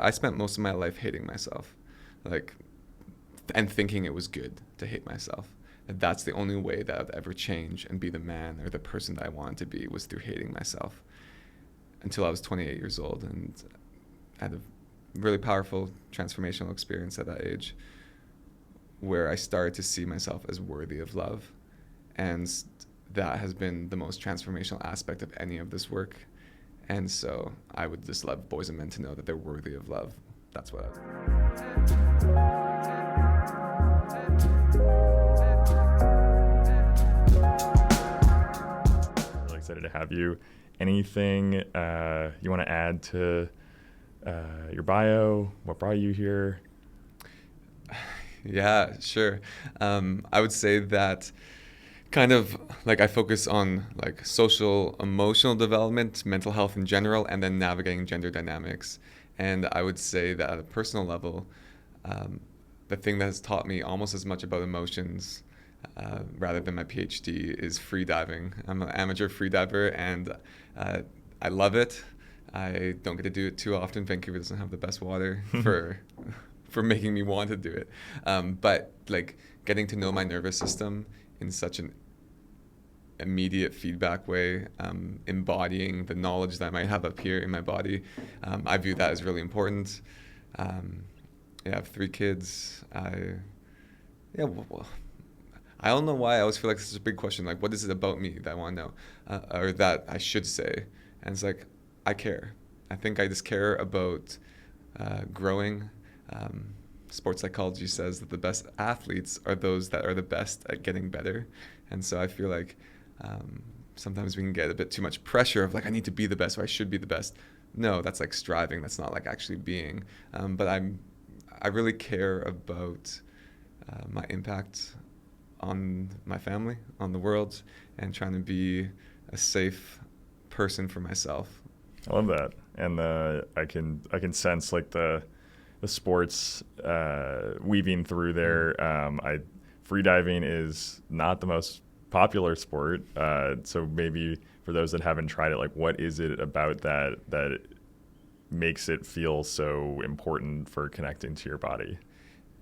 I spent most of my life hating myself, like, and thinking it was good to hate myself. And that's the only way that I'd ever change and be the man or the person that I wanted to be, was through hating myself. Until I was 28 years old, and I had a really powerful transformational experience at that age, where I started to see myself as worthy of love. And that has been the most transformational aspect of any of this work. And so I would just love boys and men to know that they're worthy of love. That's what I'm really excited to have you. Anything you want to add to your bio? What brought you here? Yeah, sure. I would say that kind of like I focus on like social, emotional development, mental health in general, and then navigating gender dynamics. And I would say that at a personal level, the thing that has taught me almost as much about emotions rather than my PhD is free diving. I'm an amateur free diver, and I love it. I don't get to do it too often. Vancouver doesn't have the best water for making me want to do it. But like getting to know my nervous system in such an immediate feedback way, embodying the knowledge that I might have up here in my body, I view that as really important. I have 3 kids. I don't know why I always feel like this is a big question. Like, what is it about me that I want to know, or that I should say? And it's like, I care. I think I just care about growing. Sports psychology says that the best athletes are those that are the best at getting better. And so I feel like sometimes we can get a bit too much pressure of like, I need to be the best, or I should be the best. No, that's like striving. That's not like actually being. But I really care about my impact on my family, on the world, and trying to be a safe person for myself. I love that. And I can sense like the sports weaving through there. Freediving is not the most popular sport, so maybe for those that haven't tried it, like what is it about that makes it feel so important for connecting to your body?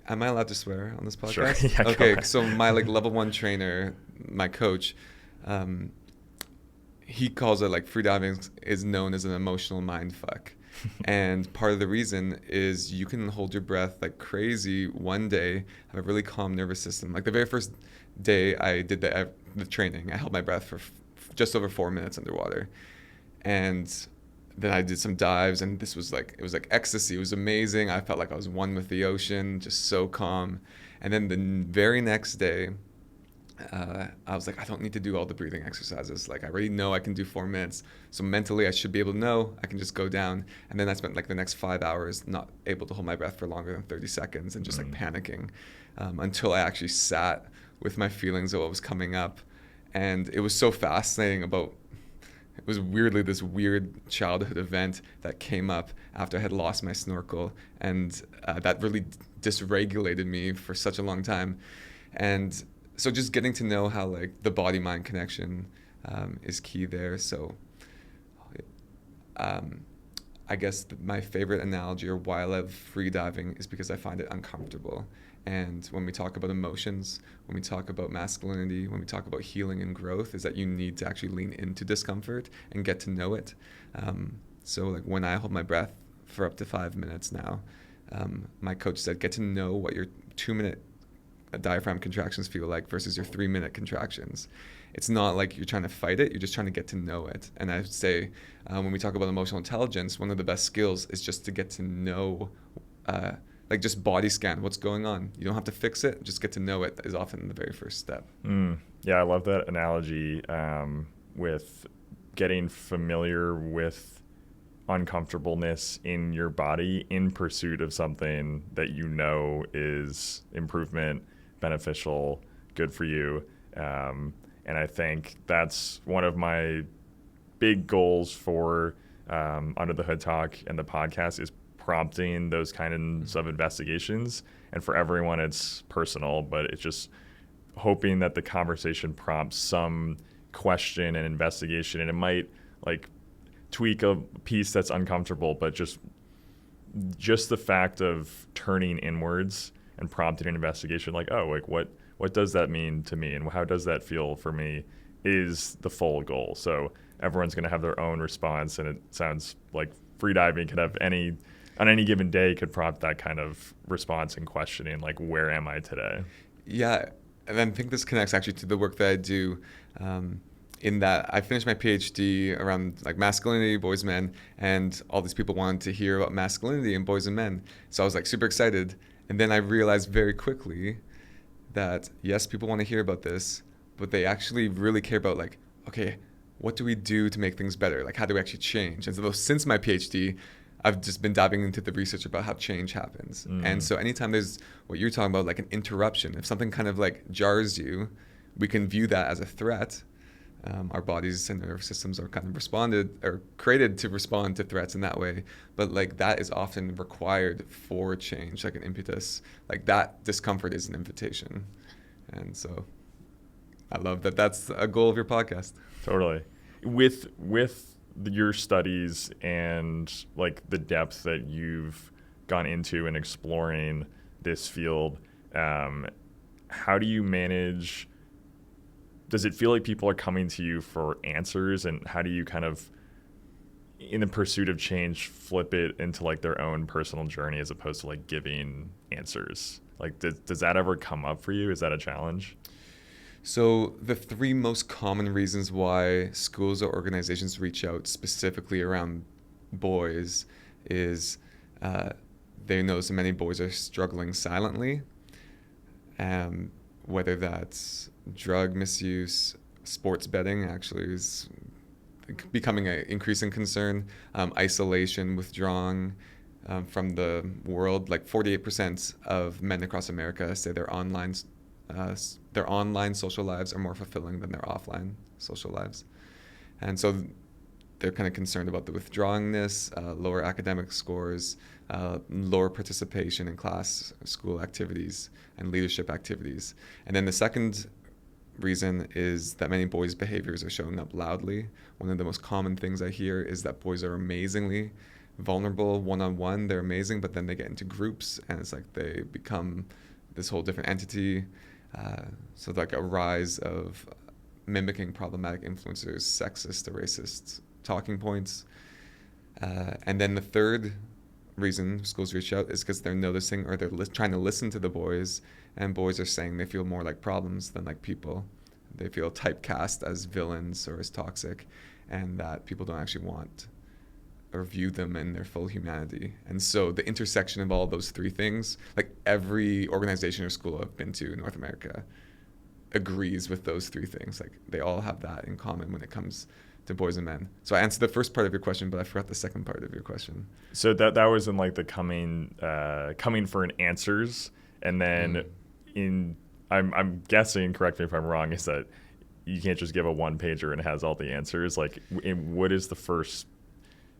Am I allowed to swear on this podcast? Sure. Yeah, okay, so my like level 1 trainer, my coach, he calls it like freediving is known as an emotional mind fuck. And part of the reason is you can hold your breath like crazy one day, have a really calm nervous system. Like the very first day I did the training, I held my breath for just over 4 minutes underwater. And then I did some dives, and it was like ecstasy. It was amazing. I felt like I was one with the ocean, just so calm. And then the very next day, I was like, I don't need to do all the breathing exercises. Like I already know I can do 4 minutes. So mentally I should be able to know I can just go down. And then I spent like the next 5 hours not able to hold my breath for longer than 30 seconds and just like panicking until I actually sat with my feelings of what was coming up. And it was so fascinating it was weirdly this weird childhood event that came up after I had lost my snorkel. And that really dysregulated me for such a long time. And so just getting to know how like the body-mind connection is key there. So I guess my favorite analogy, or why I love freediving, is because I find it uncomfortable. And when we talk about emotions, when we talk about masculinity, when we talk about healing and growth, is that you need to actually lean into discomfort and get to know it. So like when I hold my breath for up to 5 minutes now, my coach said, get to know what your 2-minute diaphragm contractions feel like versus your 3-minute contractions. It's not like you're trying to fight it, you're just trying to get to know it. And I would say when we talk about emotional intelligence, one of the best skills is just to get to know, like just body scan what's going on. You don't have to fix it, just get to know it is often the very first step. Yeah, I love that analogy with getting familiar with uncomfortableness in your body in pursuit of something that you know is improvement, beneficial, good for you. And I think that's one of my big goals for Under the Hood Talk and the podcast, is prompting those kinds of investigations. And for everyone, it's personal, but it's just hoping that the conversation prompts some question and investigation. And it might like tweak a piece that's uncomfortable, but just just the fact of turning inwards and prompting an investigation, like, oh, like what does that mean to me, and how does that feel for me, is the full goal. So everyone's going to have their own response, and it sounds like freediving could have on any given day could prompt that kind of response and questioning, like, where am I today? Yeah, and I think this connects actually to the work that I do, in that I finished my PhD around like masculinity, boys, men, and all these people wanted to hear about masculinity in boys and men. So I was like super excited, and then I realized very quickly that yes, people want to hear about this, but they actually really care about like, okay, what do we do to make things better? Like, how do we actually change? And so since my PhD, I've just been diving into the research about how change happens. And so anytime there's what you're talking about, like an interruption, if something kind of like jars you, we can view that as a threat. Our bodies and nervous systems are kind of created to respond to threats in that way. But like that is often required for change, like an impetus. Like that discomfort is an invitation. And so I love that that's a goal of your podcast. Totally. With your studies and like the depth that you've gone into in exploring this field, how do you manage? Does it feel like people are coming to you for answers, and how do you kind of, in the pursuit of change, flip it into like their own personal journey as opposed to like giving answers? Like, does that ever come up for you? Is that a challenge? So the three most common reasons why schools or organizations reach out specifically around boys is they notice that many boys are struggling silently, whether that's drug misuse, sports betting actually is becoming an increasing concern, isolation, withdrawing from the world. Like 48% of men across America say their online social lives are more fulfilling than their offline social lives. And so they're kind of concerned about the withdrawingness, lower academic scores, lower participation in class, school activities, and leadership activities. And then the second reason is that many boys' behaviors are showing up loudly. One of the most common things I hear is that boys are amazingly vulnerable one-on-one. They're amazing, but then they get into groups, and it's like they become this whole different entity. So like a rise of mimicking problematic influencers, sexist or racist talking points. And then the third reason schools reach out is because they're noticing, or they're trying to listen to the boys, and boys are saying they feel more like problems than like people. They feel typecast as villains or as toxic, and that people don't actually want or view them in their full humanity. And so the intersection of all those three things, like every organization or school I've been to in North America agrees with those three things. Like they all have that in common when it comes to boys and men. So I answered the first part of your question, but I forgot the second part of your question. So that was in like the coming for an answers, and then I'm guessing, correct me if I'm wrong, is that you can't just give a one pager and it has all the answers. Like, what is the first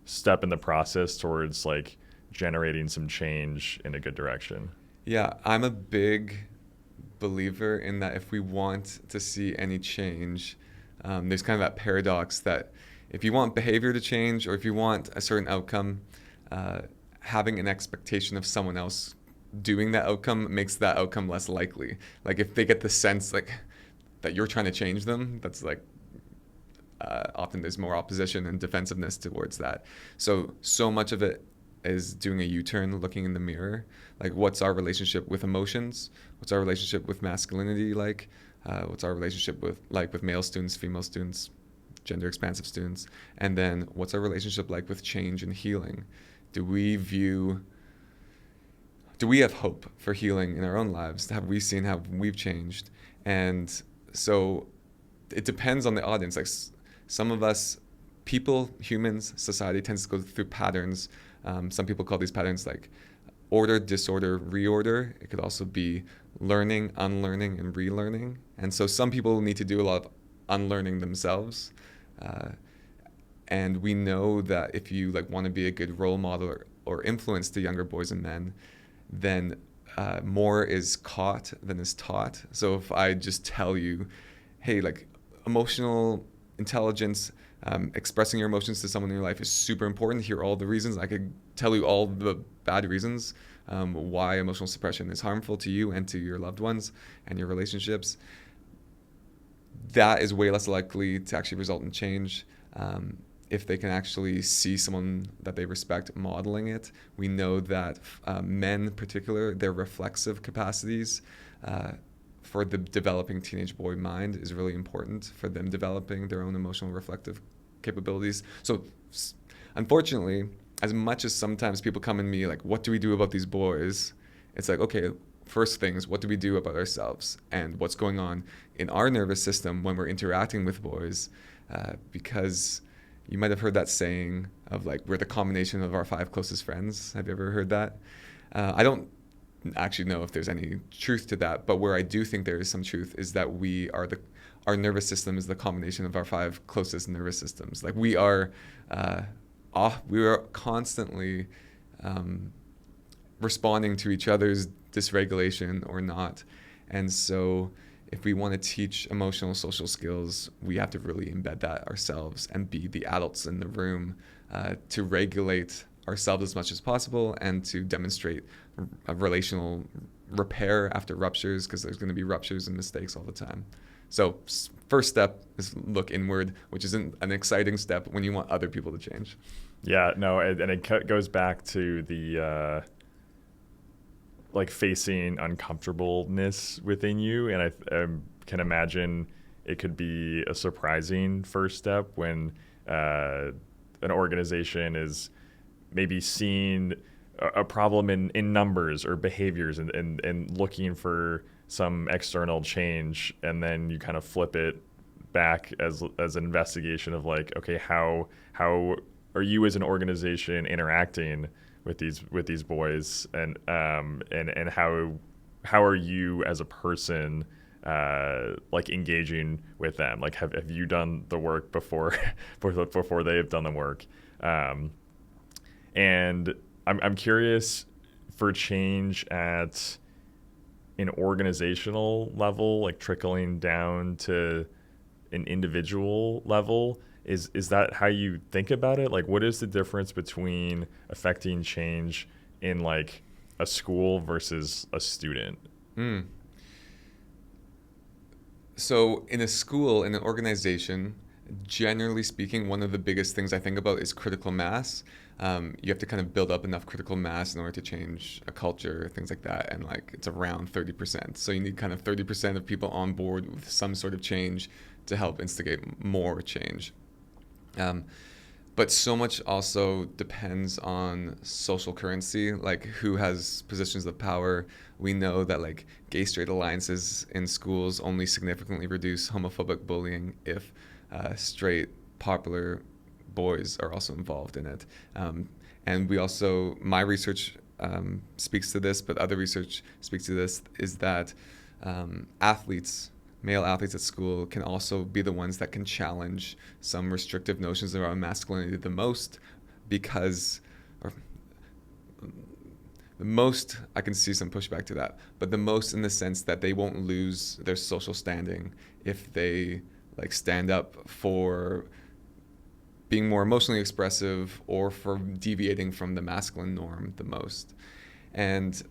step in the process towards like generating some change in a good direction? Yeah, I'm a big believer in that if we want to see any change, there's kind of that paradox that if you want behavior to change, or if you want a certain outcome, having an expectation of someone else doing that outcome makes that outcome less likely. Like if they get the sense like that you're trying to change them, that's like often there's more opposition and defensiveness towards that. So much of it is doing a U-turn, looking in the mirror. Like, what's our relationship with emotions? What's our relationship with masculinity like? What's our relationship with male students, female students, gender expansive students? And then what's our relationship like with change and healing? Do we have hope for healing in our own lives? Have we seen how we've changed? And so it depends on the audience. Like some of us, people, humans, society tends to go through patterns. Some people call these patterns like order, disorder, reorder. It could also be learning, unlearning, and relearning. And so some people need to do a lot of unlearning themselves. And we know that if you like want to be a good role model or influence to younger boys and men, then more is caught than is taught. So if I just tell you, hey, like emotional intelligence, Expressing your emotions to someone in your life is super important. Hear all the reasons. I could tell you all the bad reasons why emotional suppression is harmful to you and to your loved ones and your relationships. That is way less likely to actually result in change. If they can actually see someone that they respect modeling it. We know that men in particular, their reflexive capacities for the developing teenage boy mind is really important for them developing their own emotional reflective capabilities. So unfortunately, as much as sometimes people come in me like, what do we do about these boys? It's like, okay, first things, what do we do about ourselves and what's going on in our nervous system when we're interacting with boys? Because you might have heard that saying of like, we're the combination of our 5 closest friends. Have you ever heard that? I don't actually know if there's any truth to that, but where I do think there is some truth is that our nervous system is the combination of our 5 closest nervous systems. Like we are constantly responding to each other's dysregulation or not. And so if we want to teach emotional social skills, we have to really embed that ourselves and be the adults in the room to regulate ourselves as much as possible and to demonstrate a relational repair after ruptures, because there's going to be ruptures and mistakes all the time. So first step is look inward, which isn't an exciting step when you want other people to change. Yeah, no, and it goes back to the like facing uncomfortableness within you, and I can imagine it could be a surprising first step when an organization is maybe seeing a problem in numbers or behaviors and looking for some external change, and then you kind of flip it back as an investigation of like, okay, how are you as an organization interacting with these boys, and how are you as a person like engaging with them? Like have you done the work before they have done the work? And I'm curious for change at an organizational level, like trickling down to an individual level. Is that how you think about it? Like, what is the difference between affecting change in like a school versus a student? So in a school, in an organization, generally speaking, one of the biggest things I think about is critical mass. You have to kind of build up enough critical mass in order to change a culture, things like that. And like it's around 30%. So you need kind of 30% of people on board with some sort of change to help instigate more change. But so much also depends on social currency, like who has positions of power. We know that like gay-straight alliances in schools only significantly reduce homophobic bullying if straight, popular boys are also involved in it. And we also, my research speaks to this, but other research speaks to this, is that male athletes at school can also be the ones that can challenge some restrictive notions around masculinity the most, because the most, I can see some pushback to that, but the most in the sense that they won't lose their social standing if they like stand up for being more emotionally expressive or for deviating from the masculine norm the most. And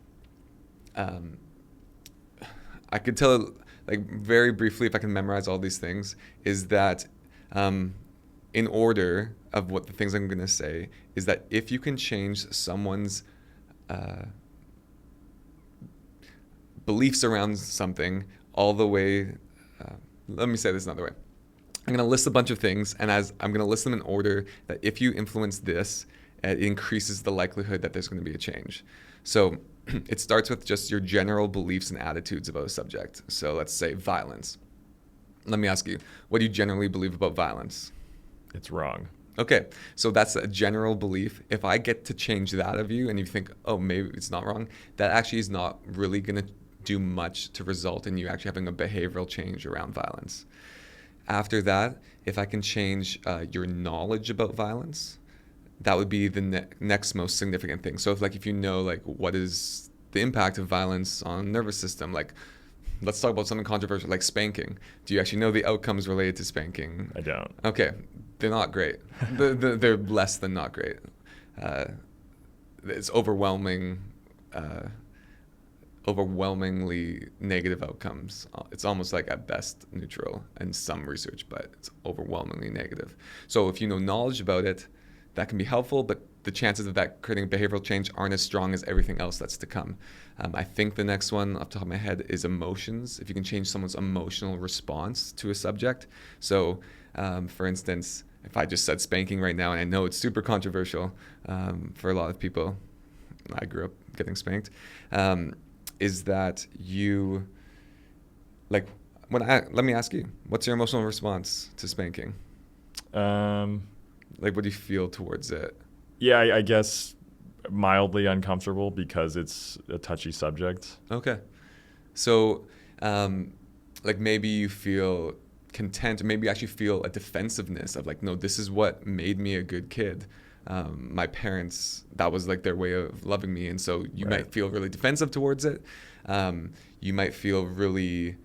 I could tell, like very briefly, if I can memorize all these things, is that in order of what the things I'm going to say, is that if you can change someone's beliefs around something all the way, let me say this another way. I'm going to list a bunch of things, and as I'm going to list them in order, that if you influence this, it increases the likelihood that there's going to be a change. So it starts with just your general beliefs and attitudes about a subject. So let's say violence. Let me ask you, what do you generally believe about violence? It's wrong. Okay, so that's a general belief. If I get to change that of you and you think, oh, maybe it's not wrong, that actually is not really going to do much to result in you actually having a behavioral change around violence. After that, if I can change your knowledge about violence, that would be the next most significant thing. So if you know like what is the impact of violence on the nervous system, like let's talk about something controversial like spanking. Do you actually know the outcomes related to spanking? I don't. Okay, they're not great. They're less than not great. It's overwhelmingly negative outcomes. It's almost like at best neutral in some research, but it's overwhelmingly negative. So if you know knowledge about it, that can be helpful, but the chances of that creating behavioral change aren't as strong as everything else that's to come. I think the next one off the top of my head is emotions. If you can change someone's emotional response to a subject. So for instance, if I just said spanking right now, and I know it's super controversial for a lot of people, I grew up getting spanked, is that you, like, let me ask you, what's your emotional response to spanking? Like, what do you feel towards it? Yeah, I guess mildly uncomfortable because it's a touchy subject. Okay. So, like, maybe you feel content, or maybe you actually feel a defensiveness of like, no, this is what made me a good kid. My parents, that was like their way of loving me. And so you might feel really defensive towards it. You might feel really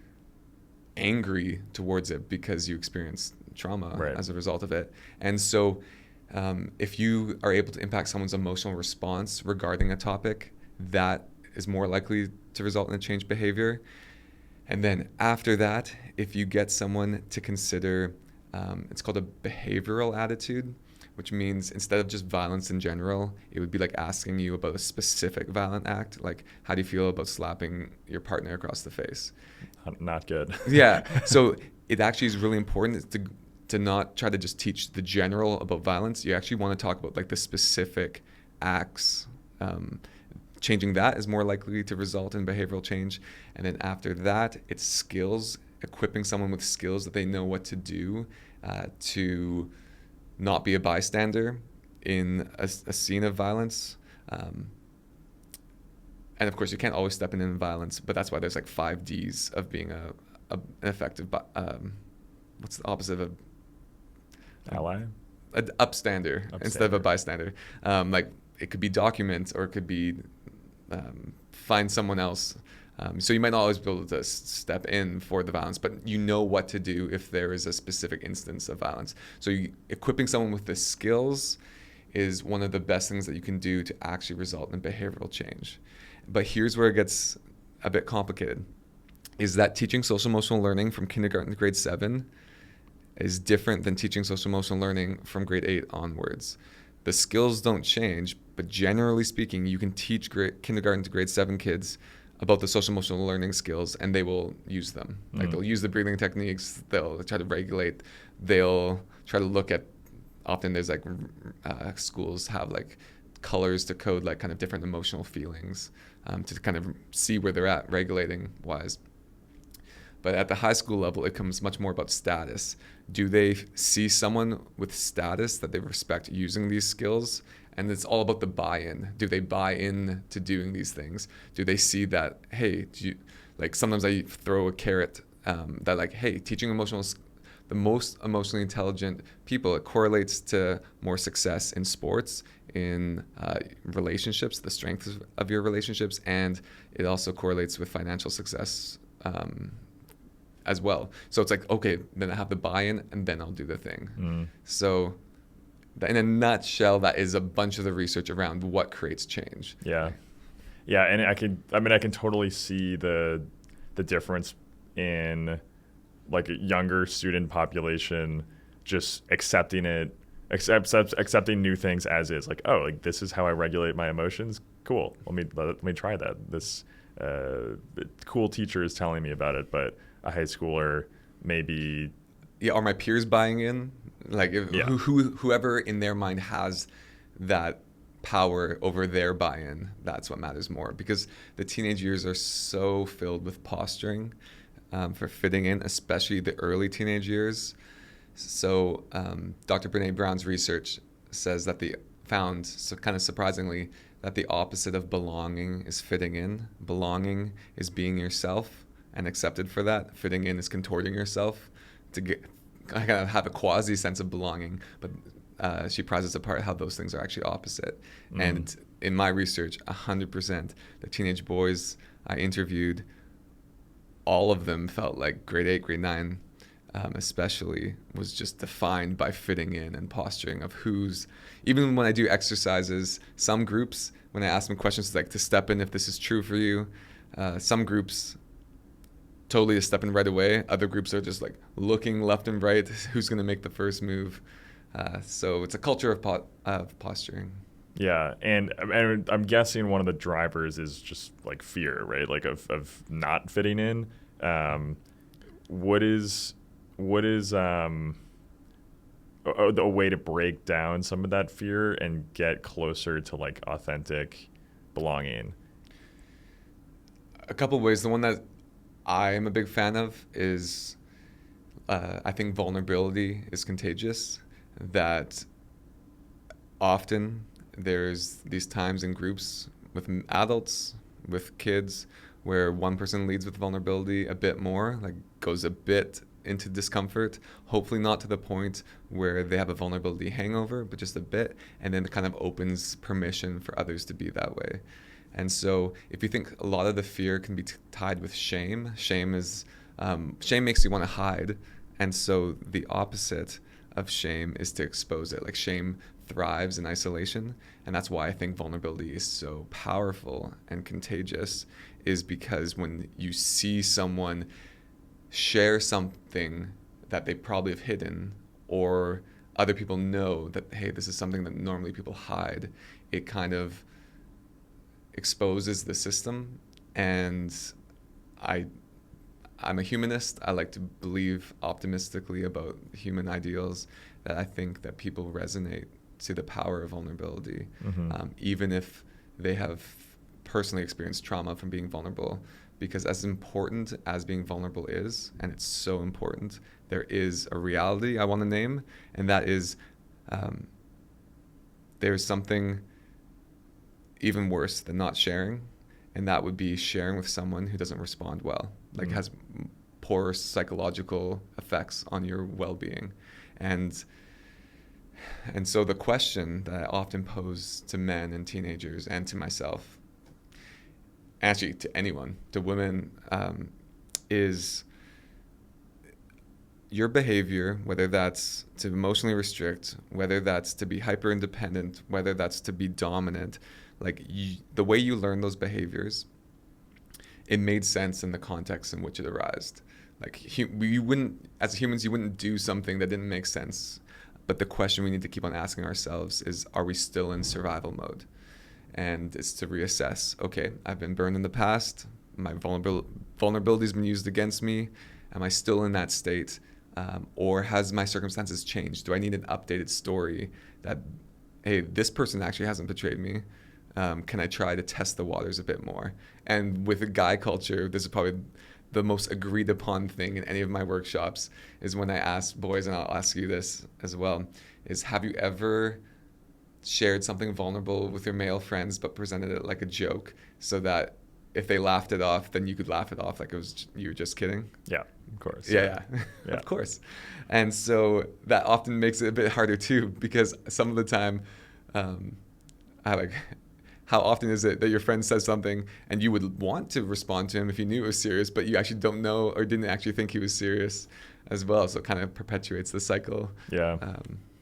angry towards it because you experienced trauma as a result of it. And so if you are able to impact someone's emotional response regarding a topic, that is more likely to result in a changed behavior. And then after that, if you get someone to consider, it's called a behavioral attitude, which means instead of just violence in general, it would be like asking you about a specific violent act. Like, how do you feel about slapping your partner across the face? Not good. Yeah. So it actually is really important to not try to just teach the general about violence. You actually want to talk about like the specific acts. Changing that is more likely to result in behavioral change. And then after that, it's skills, equipping someone with skills that they know what to do to not be a bystander in a scene of violence. And of course, you can't always step in violence, but that's why there's like 5 Ds of being an effective, what's the opposite of ally? An upstander instead of a bystander. Like, it could be document, or it could be find someone else. So you might not always be able to step in for the violence, but you know what to do if there is a specific instance of violence. So equipping someone with the skills is one of the best things that you can do to actually result in behavioral change. But here's where it gets a bit complicated, is that teaching social emotional learning from kindergarten to grade 7 is different than teaching social emotional learning from grade 8 onwards. The skills don't change, but generally speaking, you can teach kindergarten to grade 7 kids about the social emotional learning skills, and they will use them. Like, they'll use the breathing techniques, they'll try to regulate, they'll try to look at, often there's like schools have like colors to code like kind of different emotional feelings to kind of see where they're at regulating wise. But at the high school level, it becomes much more about status. Do they see someone with status that they respect using these skills? And it's all about the buy-in. Do they buy in to doing these things? Do they see that, hey, like sometimes I throw a carrot that like, hey, teaching the most emotionally intelligent people, it correlates to more success in sports, in relationships, the strength of your relationships, and it also correlates with financial success as well. So it's like, okay, then I have the buy-in, and then I'll do the thing. So in a nutshell, that is a bunch of the research around what creates change. Yeah, and I can totally see the difference in like a younger student population just accepting new things as is. Like, oh, like this is how I regulate my emotions. Cool. Let me try that. This cool teacher is telling me about it, but a high schooler maybe. Yeah, are my peers buying in? Like, whoever in their mind has that power over their buy-in, that's what matters more. Because the teenage years are so filled with posturing for fitting in, especially the early teenage years. So Dr. Brene Brown's research says that found, so kind of surprisingly, that the opposite of belonging is fitting in. Belonging is being yourself and accepted for that. Fitting in is contorting yourself to kind of have a quasi sense of belonging. But she prizes apart how those things are actually opposite. And in my research, 100% the teenage boys I interviewed all of them felt like grade 8, grade 9, especially, was just defined by fitting in and posturing of who's, even when I do exercises, some groups, when I ask them questions like to step in if this is true for you, some groups totally to step in right away. Other groups are just like looking left and right, who's going to make the first move. So it's a culture of posturing. Yeah, and I'm guessing one of the drivers is just like fear, right? Like of not fitting in. What is a way to break down some of that fear and get closer to like authentic belonging? A couple of ways. The one that I am a big fan of is I think vulnerability is contagious. That often there's these times in groups with adults, with kids, where one person leads with vulnerability a bit more, like goes a bit into discomfort, hopefully not to the point where they have a vulnerability hangover, but just a bit, and then it kind of opens permission for others to be that way. And so if you think a lot of the fear can be tied with shame, shame makes you want to hide. And so the opposite of shame is to expose it. Like shame thrives in isolation. And that's why I think vulnerability is so powerful and contagious, is because when you see someone share something that they probably have hidden, or other people know that, hey, this is something that normally people hide, it kind of exposes the system. And I'm a humanist. I like to believe optimistically about human ideals, that I think that people resonate to the power of vulnerability, even if they have personally experienced trauma from being vulnerable. Because as important as being vulnerable is, and it's so important, there is a reality I want to name, and that is there's something even worse than not sharing, and that would be sharing with someone who doesn't respond well, like has poor psychological effects on your well-being. And so the question that I often pose to men and teenagers, and to myself, actually to anyone, to women, is your behavior, whether that's to emotionally restrict, whether that's to be hyper independent, whether that's to be dominant, like the way you learn those behaviors, it made sense in the context in which it arose. Like we wouldn't, as humans, you wouldn't do something that didn't make sense. But the question we need to keep on asking ourselves is, are we still in survival mode? And it's to reassess, okay, I've been burned in the past. My vulnerability has been used against me. Am I still in that state? Or has my circumstances changed? Do I need an updated story that, hey, this person actually hasn't betrayed me? Can I try to test the waters a bit more? And with a guy culture, this is probably the most agreed upon thing in any of my workshops, is when I ask boys, and I'll ask you this as well, is have you ever shared something vulnerable with your male friends but presented it like a joke, so that if they laughed it off, then you could laugh it off like it was you were just kidding? Yeah, of course. Yeah. Of course. And so that often makes it a bit harder too, because some of the time, how often is it that your friend says something and you would want to respond to him if you knew it was serious, but you actually don't know or didn't actually think he was serious as well? So it kind of perpetuates the cycle. Yeah.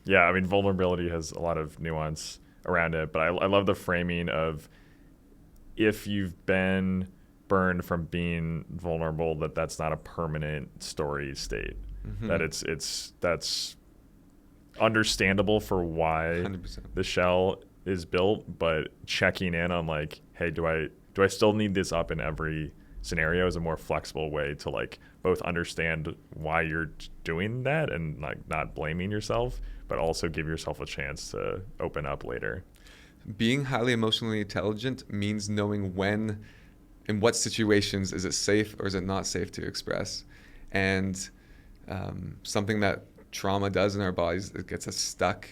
Yeah, I mean, vulnerability has a lot of nuance around it, but I love the framing of, if you've been burned from being vulnerable, that's not a permanent story state. That that's understandable for why 100%. the shell is built, but checking in on like, hey, do I still need this up in every scenario, is a more flexible way to like both understand why you're doing that and like not blaming yourself, but also give yourself a chance to open up later. Being highly emotionally intelligent means knowing when, in what situations is it safe or is it not safe to express. And something that trauma does in our bodies, it gets us stuck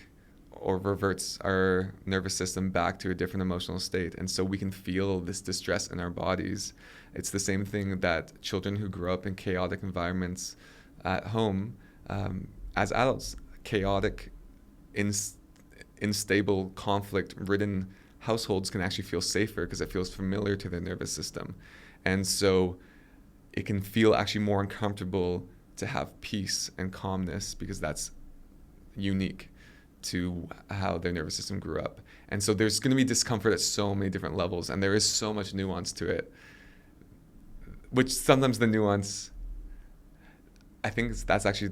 or reverts our nervous system back to a different emotional state. And so we can feel this distress in our bodies. It's the same thing that children who grow up in chaotic environments at home, as adults, chaotic, unstable, conflict-ridden households can actually feel safer because it feels familiar to their nervous system. And so it can feel actually more uncomfortable to have peace and calmness because that's unique to how their nervous system grew up. And so there's going to be discomfort at so many different levels, and there is so much nuance to it, which sometimes the nuance, I think that's actually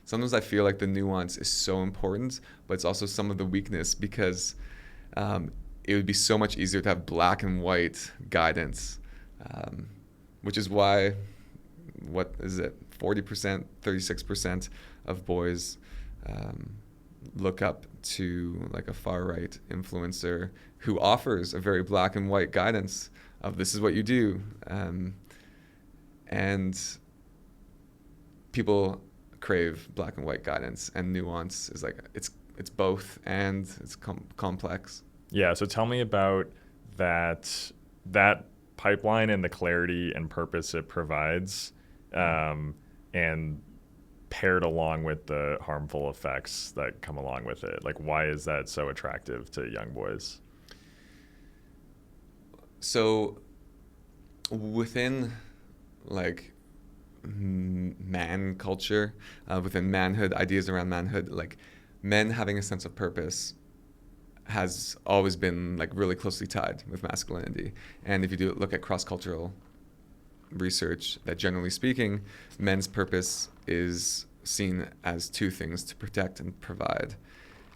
sometimes I feel like the nuance is so important, but it's also some of the weakness because it would be so much easier to have black and white guidance, which is why, what is it, 40%, 36% of boys look up to like a far right influencer who offers a very black and white guidance of this is what you do, and people crave black and white guidance, and nuance is like it's both, and it's complex. Yeah, so tell me about that pipeline and the clarity and purpose it provides, and paired along with the harmful effects that come along with it. Like, why is that so attractive to young boys? So within like man culture, within manhood, ideas around manhood, like men having a sense of purpose has always been like really closely tied with masculinity. And if you look at cross-cultural research, that generally speaking, men's purpose is seen as two things: to protect and provide.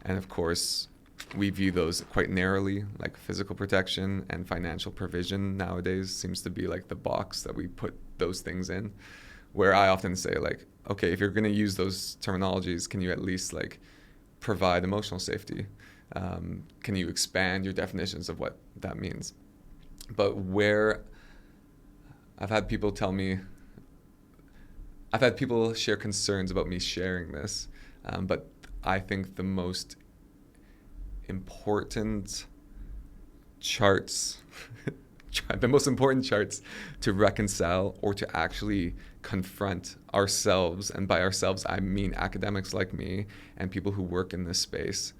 And of course, we view those quite narrowly, like physical protection and financial provision nowadays seems to be like the box that we put those things in, where I often say like, okay, if you're going to use those terminologies, can you at least like provide emotional safety? Can you expand your definitions of what that means? But where I've had people share concerns about me sharing this, but I think the most important charts to reconcile or to actually confront ourselves, and by ourselves I mean academics like me and people who work in this space.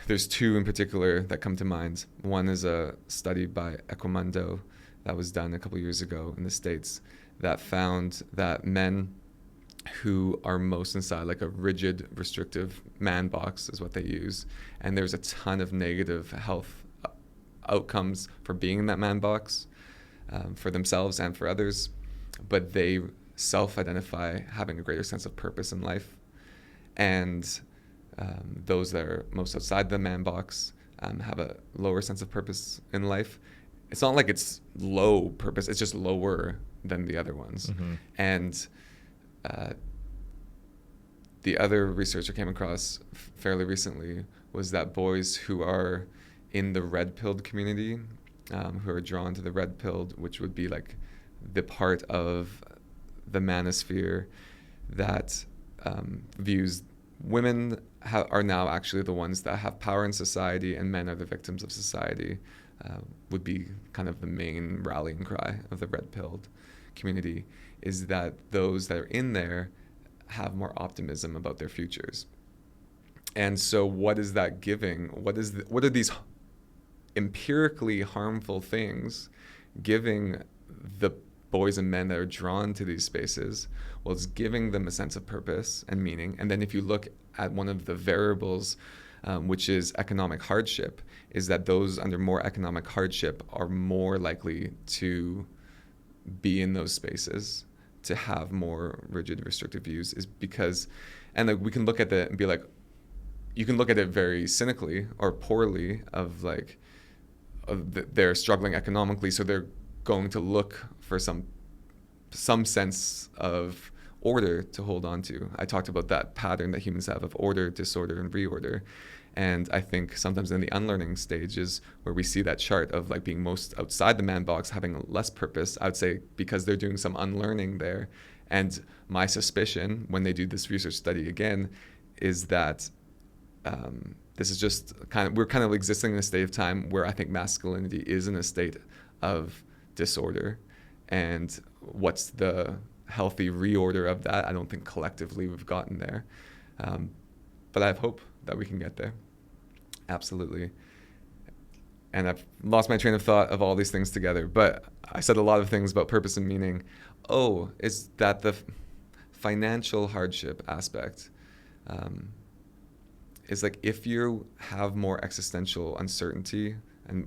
There's two in particular that come to mind. One is a study by Ecomundo that was done a couple years ago in the States that found that men who are most inside like a rigid, restrictive man box is what they use, and there's a ton of negative health outcomes for being in that man box, for themselves and for others, but they self-identify having a greater sense of purpose in life. And those that are most outside the man box have a lower sense of purpose in life. It's not like it's low purpose, it's just lower than the other ones. Mm-hmm. And the other research I came across fairly recently was that boys who are in the red-pilled community, who are drawn to the red-pilled, which would be like the part of the manosphere that views women are now actually the ones that have power in society and men are the victims of society, would be kind of the main rallying cry of the red-pilled community, is that those that are in there have more optimism about their futures. And so what is that giving? What are these empirically harmful things giving the boys and men that are drawn to these spaces? Well, it's giving them a sense of purpose and meaning. And then if you look at one of the variables, which is economic hardship, is that those under more economic hardship are more likely to be in those spaces, to have more rigid, restrictive views, is because, and like we can look at it and be like, you can look at it very cynically or poorly of like, they're struggling economically, so they're going to look for some sense of order to hold on to. I talked about that pattern that humans have of order, disorder, and reorder. And I think sometimes in the unlearning stages where we see that chart of like being most outside the man box, having less purpose, I would say because they're doing some unlearning there. And my suspicion when they do this research study again is that this is just we're kind of existing in a state of time where I think masculinity is in a state of disorder. And what's the healthy reorder of that? I don't think collectively we've gotten there. But I have hope that we can get there. Absolutely. and I've lost my train of thought of all these things together. But I said a lot of things about purpose and meaning. Oh, is that the financial hardship aspect? Is like if you have more existential uncertainty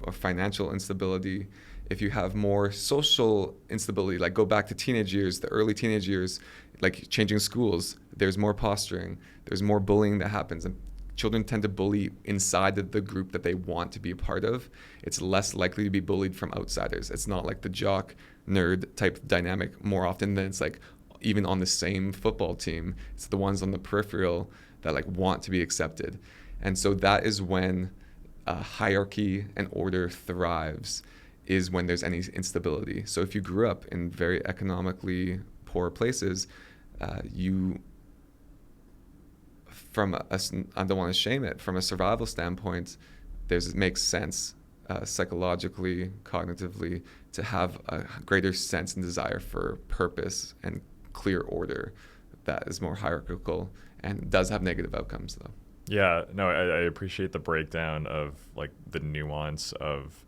or financial instability, if you have more social instability, like go back to teenage years, the early teenage years, like changing schools, there's more posturing, there's more bullying that happens, and children tend to bully inside of the group that they want to be a part of. It's less likely to be bullied from outsiders. It's not like the jock nerd type dynamic more often than it's like even on the same football team. It's the ones on the peripheral that like want to be accepted. And so that is when hierarchy and order thrives, is when there's any instability. So if you grew up in very economically poor places, you, I don't want to shame it, from a survival standpoint, it makes sense psychologically, cognitively, to have a greater sense and desire for purpose and clear order that is more hierarchical and does have negative outcomes though. Yeah, no, I appreciate the breakdown of like the nuance of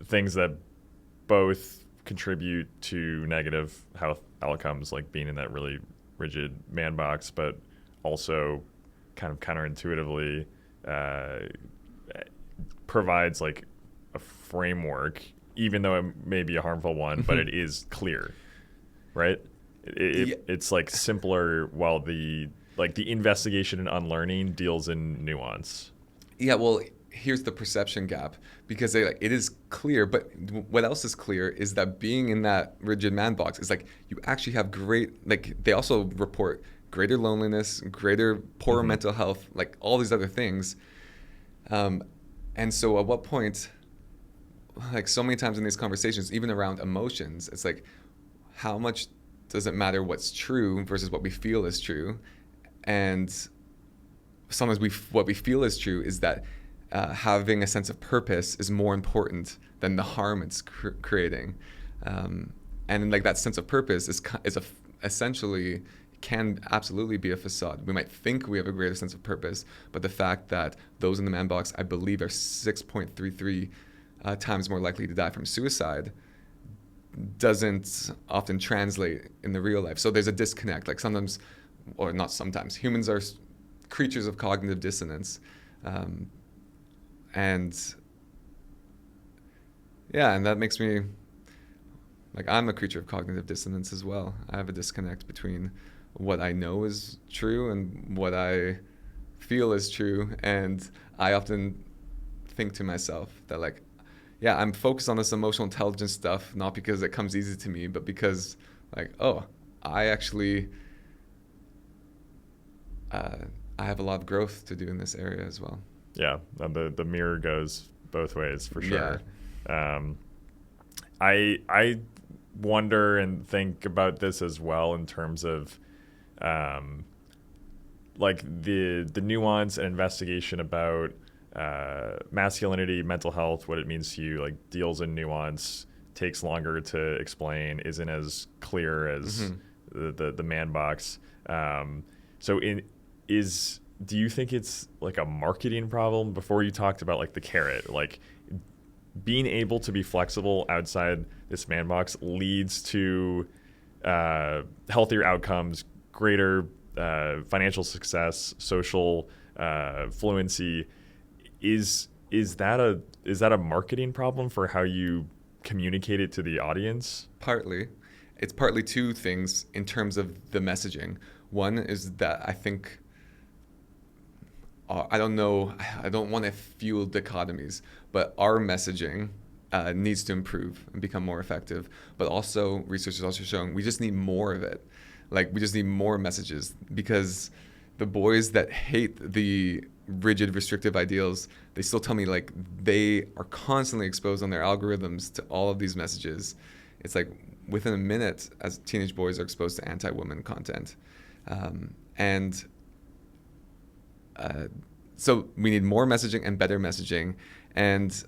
things that both contribute to negative health outcomes, like being in that really rigid man box, but also kind of counterintuitively provides like a framework, even though it may be a harmful one, but it is clear, right? It's like simpler, while the investigation and unlearning deals in nuance. Yeah, well, here's the perception gap, because it is clear, but what else is clear is that being in that rigid man box is like you actually have great, like they also report greater loneliness, greater poorer mental health, like all these other things. And so at what point, like so many times in these conversations, even around emotions, it's like how much does it matter what's true versus what we feel is true? And sometimes what we feel is true is that having a sense of purpose is more important than the harm it's creating. And like that sense of purpose is essentially can absolutely be a facade. We might think we have a greater sense of purpose, but the fact that those in the man box, I believe, are 6.33 times more likely to die from suicide doesn't often translate in the real life. So there's a disconnect. Like sometimes, or not sometimes, humans are creatures of cognitive dissonance. And that makes me, like, I'm a creature of cognitive dissonance as well. I have a disconnect between what I know is true and what I feel is true. And I often think to myself that, like, yeah, I'm focused on this emotional intelligence stuff, not because it comes easy to me, but because, like, oh, I actually, I have a lot of growth to do in this area as well. Yeah, the mirror goes both ways for sure. Yeah. I wonder and think about this as well in terms of like the nuance and investigation about masculinity, mental health, what it means to you, like deals in nuance, takes longer to explain, isn't as clear as the man box. Do you think it's like a marketing problem? Before you talked about like the carrot, like being able to be flexible outside this man box leads to healthier outcomes, greater financial success, social fluency. Is that a marketing problem for how you communicate it to the audience? Partly. It's partly two things in terms of the messaging. One is that I think, I don't know, I don't want to fuel dichotomies, but our messaging needs to improve and become more effective. But also, research is also showing we just need more of it. Like, we just need more messages, because the boys that hate the rigid, restrictive ideals, they still tell me, like, they are constantly exposed on their algorithms to all of these messages. It's like within a minute, as teenage boys are exposed to anti-women content. So we need more messaging and better messaging. And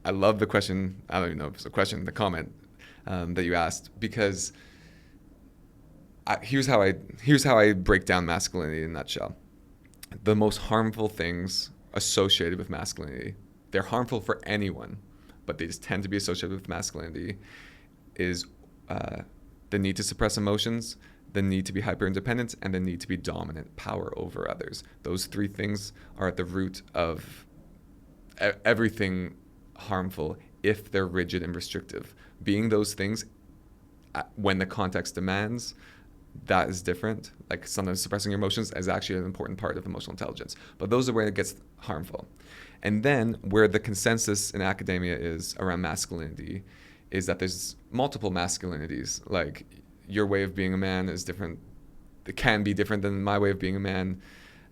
I love the question, I don't even know if it's a question, the comment that you asked, because here's how I break down masculinity in a nutshell. The most harmful things associated with masculinity they're harmful for anyone, but they just tend to be associated with masculinity, is the need to suppress emotions, the need to be hyper independent, and the need to be dominant, power over others. Those three things are at the root of everything harmful if they're rigid and restrictive. Being those things when the context demands, that is different. Like sometimes suppressing your emotions is actually an important part of emotional intelligence. But those are where it gets harmful. And then where the consensus in academia is around masculinity is that there's multiple masculinities. Like your way of being a man is different. It can be different than my way of being a man.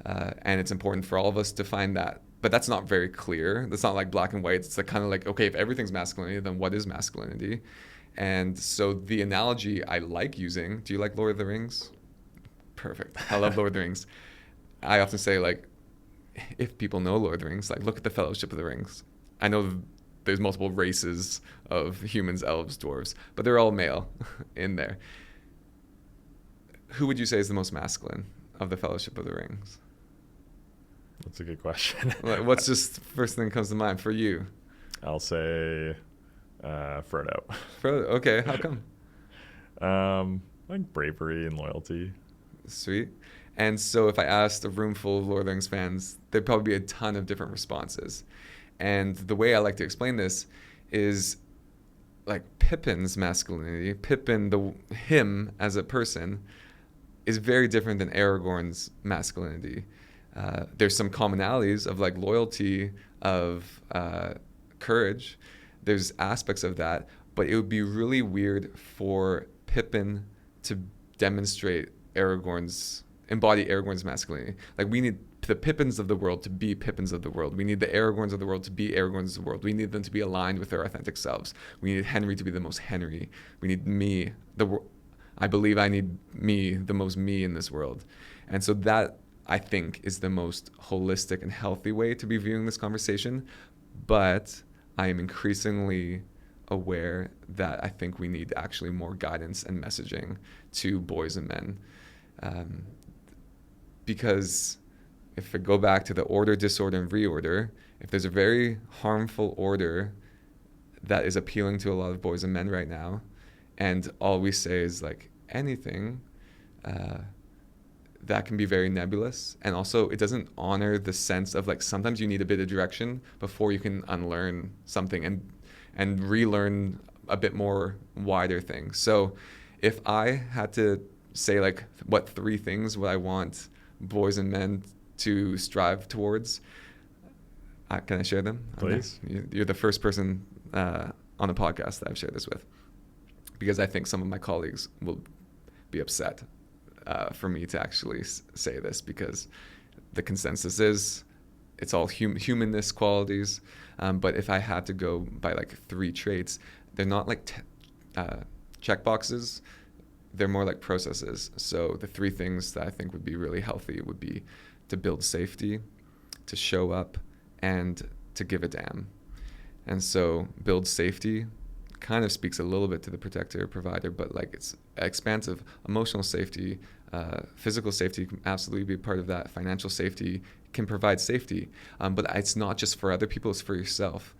And it's important for all of us to find that. But that's not very clear. That's not like black and white. It's like kind of like, okay, if everything's masculinity, then what is masculinity? And so the analogy I like using, do you like Lord of the Rings? Perfect. I love Lord of the Rings. I often say, like, if people know Lord of the Rings, like, look at the Fellowship of the Rings. I know there's multiple races of humans, elves, dwarves, but they're all male in there. Who would you say is the most masculine of the Fellowship of the Rings? That's a good question. Like, what's just first thing that comes to mind for you? I'll say Frodo. Frodo, okay. How come? Like bravery and loyalty. Sweet. And so if I asked a room full of Lord of the Rings fans, there'd probably be a ton of different responses. And the way I like to explain this is like Pippin's masculinity, him as a person, is very different than Aragorn's masculinity. There's some commonalities of like loyalty, of courage. There's aspects of that, but it would be really weird for Pippin to embody Aragorn's masculinity. Like we need the Pippins of the world to be Pippins of the world. We need the Aragorns of the world to be Aragorns of the world. We need them to be aligned with their authentic selves. We need Henry to be the most Henry. We need me. I believe I need me, the most me in this world. And so that, I think, is the most holistic and healthy way to be viewing this conversation. But I am increasingly aware that I think we need actually more guidance and messaging to boys and men. Because if I go back to the order, disorder, and reorder, if there's a very harmful order that is appealing to a lot of boys and men right now, and all we say is like anything, that can be very nebulous. And also it doesn't honor the sense of like sometimes you need a bit of direction before you can unlearn something and relearn a bit more wider things. So if I had to say like what three things would I want boys and men to strive towards, can I share them? Please. You're the first person on the podcast that I've shared this with, because I think some of my colleagues will be upset for me to actually say this, because the consensus is it's all humanness qualities. But if I had to go by like three traits, they're not like check boxes. They're more like processes. So the three things that I think would be really healthy would be to build safety, to show up, and to give a damn. And so build safety kind of speaks a little bit to the protector provider, but like it's expansive. Emotional safety, physical safety can absolutely be a part of that. Financial safety can provide safety, but it's not just for other people, it's for yourself.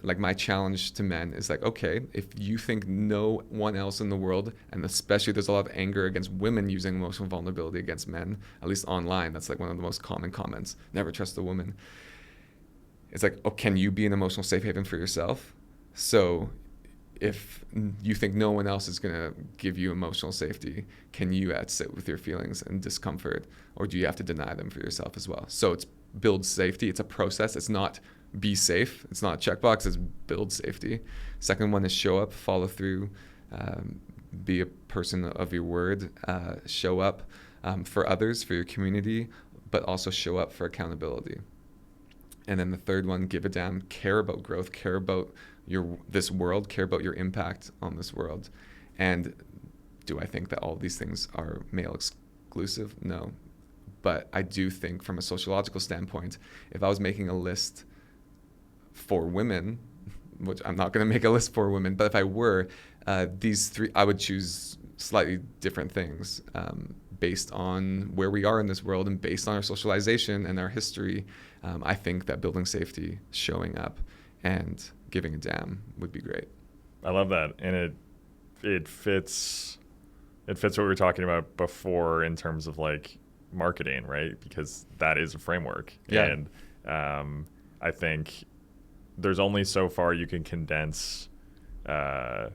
Like my challenge to men is like, okay, if you think no one else in the world, and especially there's a lot of anger against women using emotional vulnerability against men, at least online, that's like one of the most common comments, never trust a woman. It's like, oh, can you be an emotional safe haven for yourself? So if you think no one else is going to give you emotional safety, can you sit with your feelings and discomfort, or do you have to deny them for yourself as well? So it's build safety. It's a process. It's not be safe. It's not a checkbox. It's build safety. Second one is show up, follow through, be a person of your word, show up for others, for your community, but also show up for accountability. And then the third one, give a damn, care about growth, care about this world, care about your impact on this world. And do I think that all of these things are male exclusive? No. But I do think from a sociological standpoint, if I was making a list for women, which I'm not going to make a list for women, but if I were, these three, I would choose slightly different things. based on where we are in this world and based on our socialization and our history, I think that building safety, showing up, and giving a damn would be great. I love that, and it fits what we were talking about before in terms of like marketing, right? Because that is a framework, and I think there's only so far you can condense a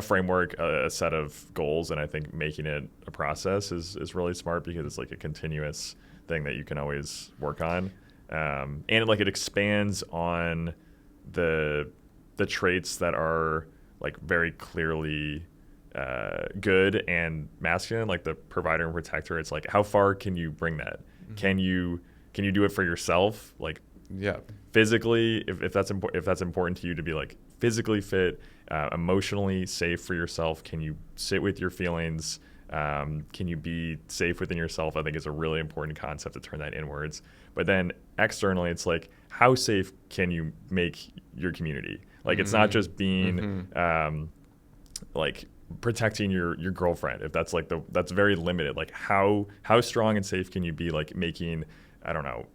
framework, a set of goals, and I think making it a process is really smart because it's like a continuous thing that you can always work on, and it expands on the traits that are like very clearly good and masculine, like the provider and protector. It's like, how far can you bring that? Mm-hmm. Can you do it for yourself, like physically, if that's important to you, to be like physically fit, emotionally safe for yourself? Can you sit with your feelings? Can you be safe within yourself? I think is a really important concept to turn that inwards. But then externally, it's like, how safe can you make your community? Like, it's not just being like protecting your girlfriend. If that's like that's very limited. Like, how strong and safe can you be, like making, I don't know,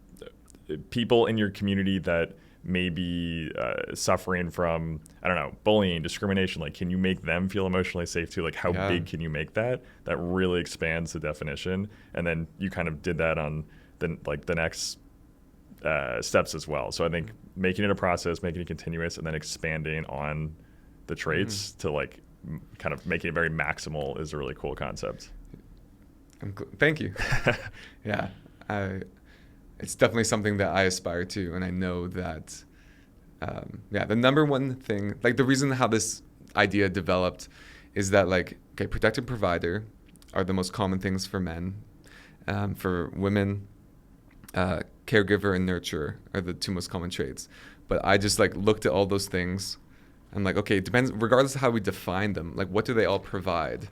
people in your community that may be suffering from, I don't know, bullying, discrimination, like, can you make them feel emotionally safe too? Like, how big can you make that? That really expands the definition. And then you kind of did that on the next steps as well. So I think making it a process, making it continuous, and then expanding on the traits to like kind of making it very maximal is a really cool concept. Thank you. Yeah. It's definitely something that I aspire to, and I know that, the number one thing, like the reason how this idea developed is that, like, okay, protected provider are the most common things for men. For women, caregiver and nurturer are the two most common traits. But I just like looked at all those things. I'm like, okay, it depends, regardless of how we define them, like what do they all provide?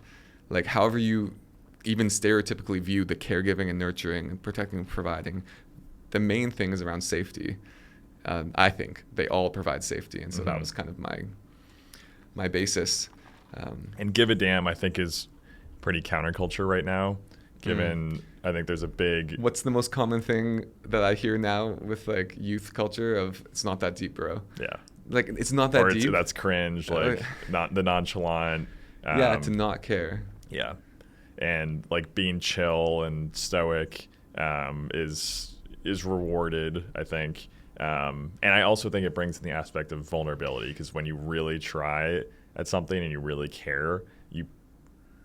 Like however you even stereotypically view the caregiving and nurturing and protecting and providing, the main thing is around safety. I think they all provide safety. And so that was kind of my basis. And give a damn, I think, is pretty counterculture right now, given I think there's a big... What's the most common thing that I hear now with like youth culture of, it's not that deep, bro? Yeah. Like, it's not that deep. That's cringe, like not the nonchalant. To not care. Yeah. And like being chill and stoic is rewarded, I think. And I also think it brings in the aspect of vulnerability, because when you really try at something and you really care, you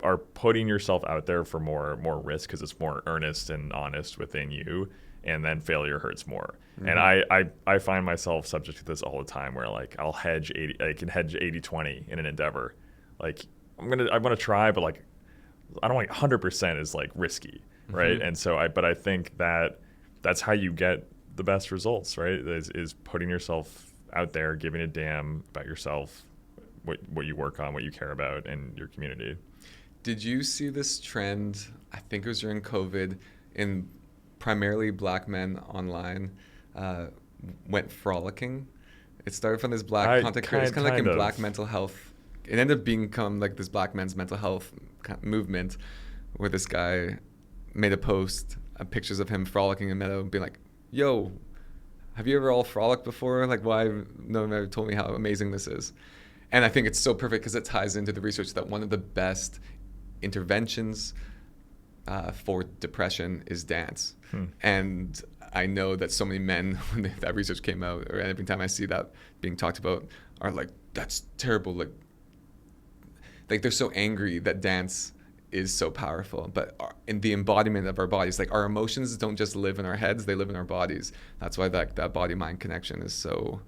are putting yourself out there for more risk, because it's more earnest and honest within you, and then failure hurts more. And I find myself subject to this all the time, where like I can hedge 80-20 in an endeavor. Like I want to try, but like I don't want 100% is like risky, right? And so I think that's how you get the best results, right? Is putting yourself out there, giving a damn about yourself, what you work on, what you care about, and your community. Did you see this trend? I think it was during COVID, in primarily Black men online went frolicking. It started from this Black content creator. It's kind of like in Black mental health. It ended up become like this Black men's mental health movement, where this guy made a post, pictures of him frolicking in a meadow, being like, "Yo, have you ever all frolicked before? Like, why no one ever told me how amazing this is?" And I think it's so perfect because it ties into the research that one of the best interventions for depression is dance. And I know that so many men, when that research came out, or every time I see that being talked about, are like, "That's terrible." Like they're so angry that dance is so powerful. But in the embodiment of our bodies, like our emotions don't just live in our heads, they live in our bodies. That's why that body-mind connection is so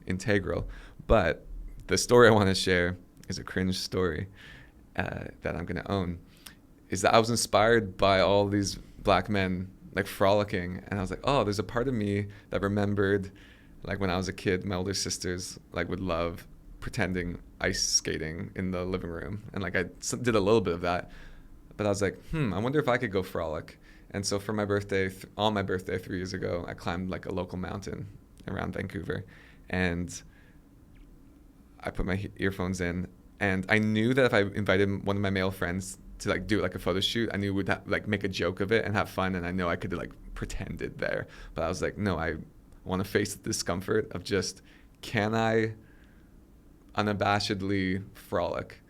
integral. But the story I want to share is a cringe story that I'm going to own. Is that I was inspired by all these Black men like frolicking, and I was like, oh, there's a part of me that remembered, like when I was a kid, my older sisters like would love pretending ice skating in the living room, and like I did a little bit of that, but I was like, I wonder if I could go frolic. And so for my birthday, on my birthday 3 years ago, I climbed like a local mountain around Vancouver, and I put my earphones in, And I knew that if I invited one of my male friends to like do like a photo shoot, I knew we'd like make a joke of it and have fun, and I know I could like pretend it there. But I was like, no, I want to face the discomfort of just, can I unabashedly frolic?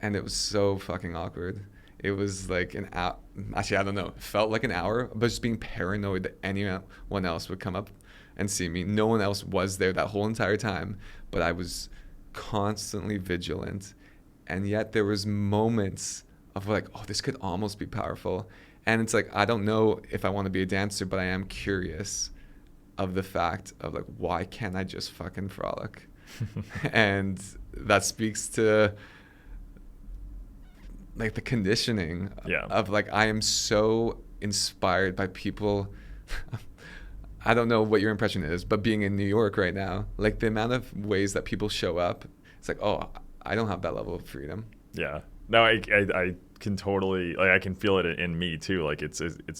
And it was so fucking awkward. It was like an hour. Actually, I don't know. It felt like an hour, but just being paranoid that anyone else would come up and see me. No one else was there that whole entire time, but I was constantly vigilant. And yet there was moments of like, oh, this could almost be powerful. And it's like, I don't know if I want to be a dancer, but I am curious of the fact of like, why can't I just fucking frolic? And that speaks to like the conditioning of like, I am so inspired by people. I don't know what your impression is, but being in New York right now, like the amount of ways that people show up, it's like, oh, I don't have that level of freedom. Yeah. No, I can totally, like, I can feel it in me too. Like it's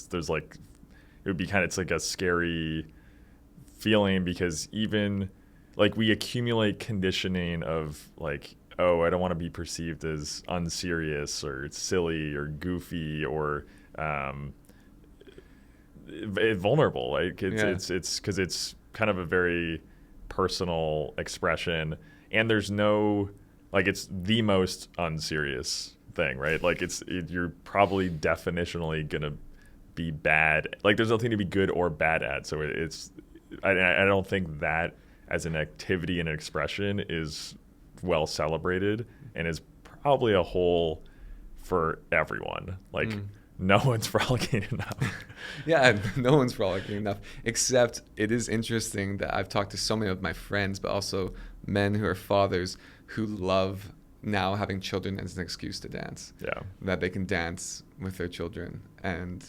there's like, it would be kind of, it's like a scary feeling, because even like we accumulate conditioning of like, oh, I don't want to be perceived as unserious or silly or goofy or vulnerable. Like it's because it's kind of a very personal expression, and there's no, like, it's the most unserious thing, right? Like you're probably definitionally gonna be bad. Like there's nothing to be good or bad at. So I don't think that as an activity and an expression is well celebrated, and is probably a whole for everyone. Like no one's frolicking enough. Yeah, no one's frolicking enough. Except it is interesting that I've talked to so many of my friends, but also men who are fathers, who love now having children as an excuse to dance. Yeah. That they can dance with their children. And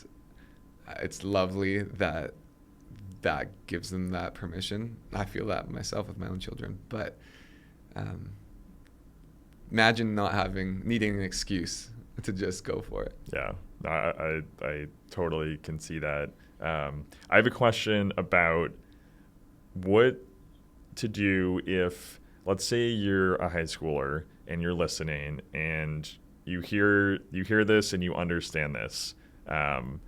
it's lovely that that gives them that permission. I feel that myself with my own children. But imagine needing an excuse to just go for it. Yeah, I totally can see that. I have a question about what to do if, let's say you're a high schooler and you're listening and you hear this and you understand this, and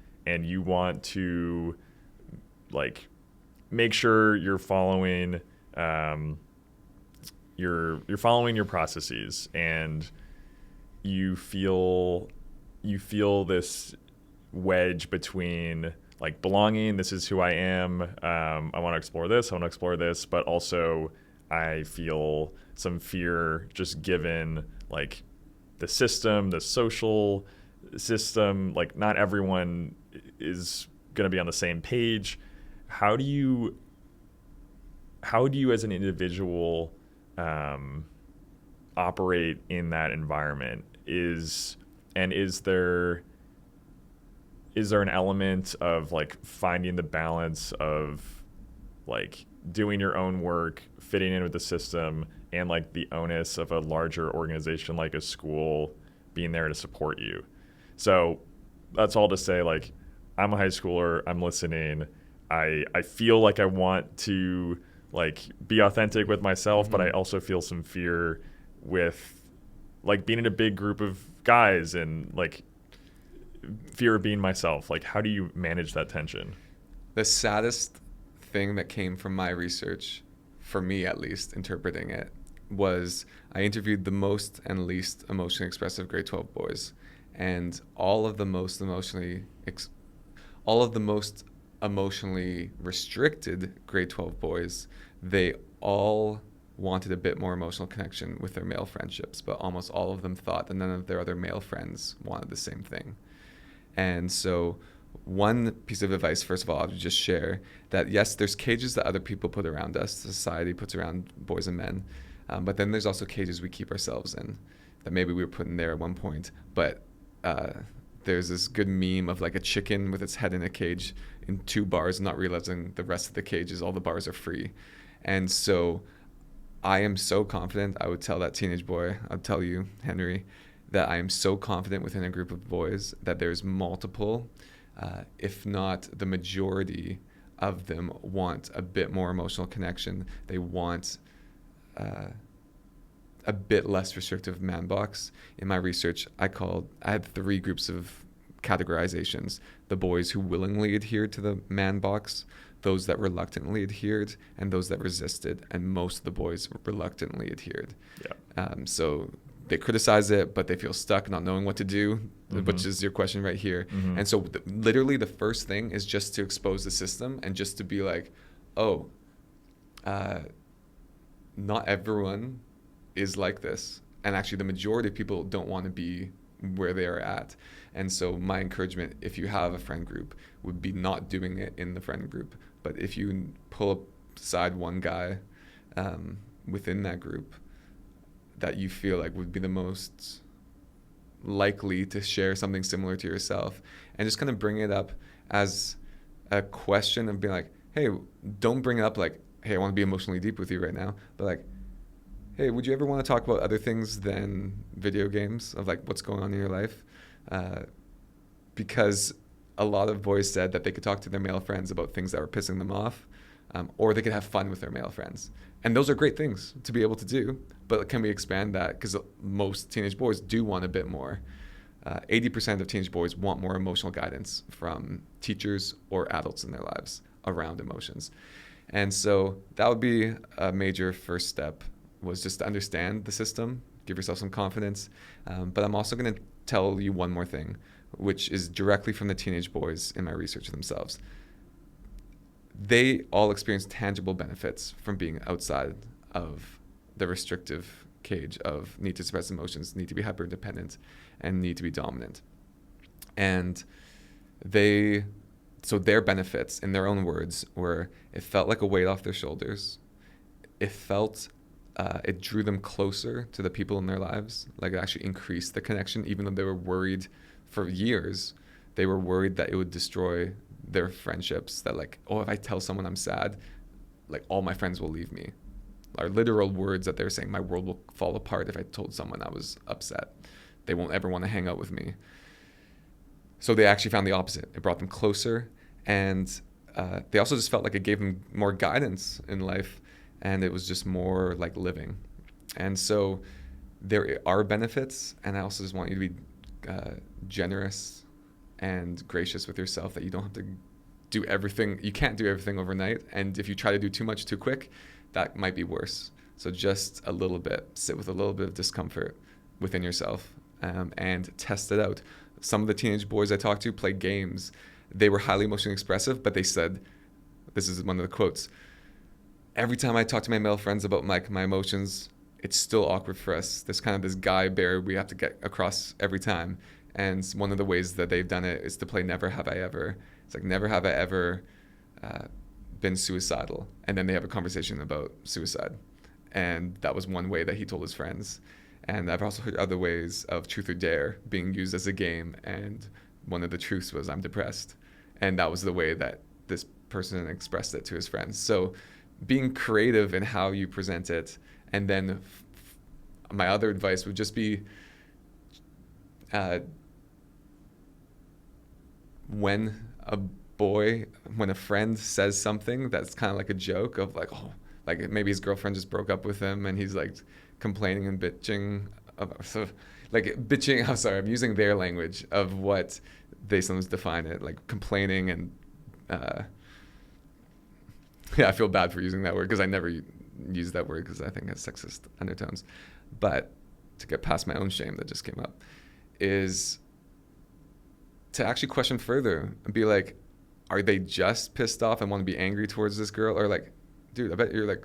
you want to like make sure you're following you're following your processes, and you feel this wedge between like belonging, this is who I am, I want to explore this, but also I feel some fear just given like the system, the social system, like not everyone is going to be on the same page. How do you as an individual operate in that environment? Is there an element of like finding the balance of like doing your own work, fitting in with the system, and like the onus of a larger organization like a school being there to support you? So that's all to say, like, I'm a high schooler, I'm listening, I feel like I want to like be authentic with myself, but I also feel some fear with like being in a big group of guys and like fear of being myself. Like, how do you manage that tension? The saddest thing that came from my research, for me at least, interpreting it, was I interviewed the most and least emotionally expressive grade 12 boys, and all of the most emotionally restricted grade 12 boys, they all wanted a bit more emotional connection with their male friendships, but almost all of them thought that none of their other male friends wanted the same thing. And so one piece of advice, first of all, I would just share that yes, there's cages that other people put around us, society puts around boys and men, but then there's also cages we keep ourselves in that maybe we were put in there at one point. But there's this good meme of like a chicken with its head in a cage in 2 bars, not realizing the rest of the cages, all the bars are free. And so I am so confident, I would tell that teenage boy, I'd tell you, Henry, that I am so confident within a group of boys that there's multiple, if not the majority of them want a bit more emotional connection. They want a bit less restrictive man box. In my research, I had 3 groups of categorizations: the boys who willingly adhered to the man box, those that reluctantly adhered, and those that resisted. And most of the boys reluctantly adhered. Yeah. So they criticize it, but they feel stuck not knowing what to do, which is your question right here. And so literally the first thing is just to expose the system and just to be like, oh, not everyone is like this. And actually the majority of people don't want to be where they are at. And so my encouragement, if you have a friend group, would be not doing it in the friend group. But if you pull aside one guy within that group that you feel like would be the most likely to share something similar to yourself, and just kind of bring it up as a question of being like, hey, don't bring it up like, hey, I want to be emotionally deep with you right now, but like, hey, would you ever want to talk about other things than video games, of like what's going on in your life? Because a lot of boys said that they could talk to their male friends about things that were pissing them off, or they could have fun with their male friends. And those are great things to be able to do, but can we expand that? Because most teenage boys do want a bit more. 80% of teenage boys want more emotional guidance from teachers or adults in their lives around emotions. And so that would be a major first step, was just to understand the system, give yourself some confidence. But I'm also going to tell you one more thing, which is directly from the teenage boys in my research themselves. They all experience tangible benefits from being outside of the restrictive cage of need to suppress emotions, need to be hyper independent, and need to be dominant. And so their benefits, in their own words, were it felt like a weight off their shoulders. It drew them closer to the people in their lives. Like, it actually increased the connection, even though they were worried for years. They were worried that it would destroy their friendships, that like, oh, if I tell someone I'm sad, like all my friends will leave me. Are literal words that they're saying, my world will fall apart if I told someone I was upset. They won't ever want to hang out with me. So they actually found the opposite. It brought them closer, and they also just felt like it gave them more guidance in life, and it was just more like living. And so there are benefits, and I also just want you to be generous and gracious with yourself, that you don't have to do everything. You can't do everything overnight, and if you try to do too much too quick, that might be worse. So just a little bit, sit with a little bit of discomfort within yourself, and test it out. Some of the teenage boys I talked to played games. They were highly emotionally expressive, but they said, this is one of the quotes, every time I talk to my male friends about my emotions, it's still awkward for us. There's kind of this guy barrier we have to get across every time. And one of the ways that they've done it is to play Never Have I Ever. It's like, never have I ever been suicidal. And then they have a conversation about suicide. And that was one way that he told his friends. And I've also heard other ways of Truth or Dare being used as a game. And one of the truths was, I'm depressed. And that was the way that this person expressed it to his friends. So being creative in how you present it. And then my other advice would just be, when a friend says something that's kind of like a joke of like, oh, like maybe his girlfriend just broke up with him and he's like complaining and bitching I'm sorry, I'm using their language of what they sometimes define it, like complaining, and I feel bad for using that word because I never use that word because I think it has sexist undertones. But to get past my own shame that just came up, is to actually question further and be like, are they just pissed off and want to be angry towards this girl? Or like, dude, I bet you're like,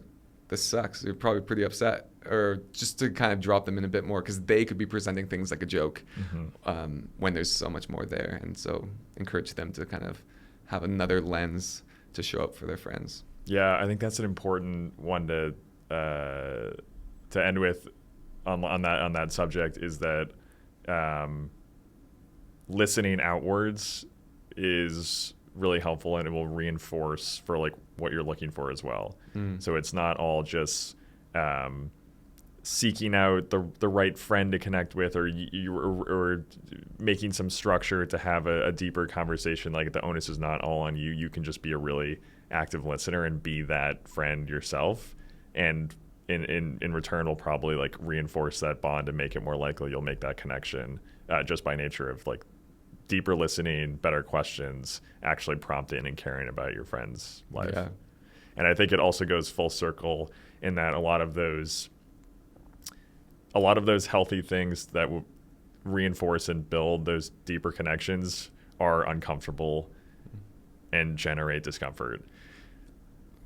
this sucks. You're probably pretty upset. Or just to kind of drop them in a bit more, because they could be presenting things like a joke when there's so much more there. And so encourage them to kind of have another lens to show up for their friends. Yeah, I think that's an important one to end with on that subject, is that listening outwards is really helpful, and it will reinforce for like what you're looking for as well. So it's not all just seeking out the right friend to connect with, or making some structure to have a deeper conversation. Like, the onus is not all on you. You can just be a really active listener and be that friend yourself. And in return will probably like reinforce that bond and make it more likely you'll make that connection, just by nature of like deeper listening, better questions, actually prompting and caring about your friend's life. Yeah. And I think it also goes full circle in that a lot of those healthy things that will reinforce and build those deeper connections are uncomfortable and generate discomfort.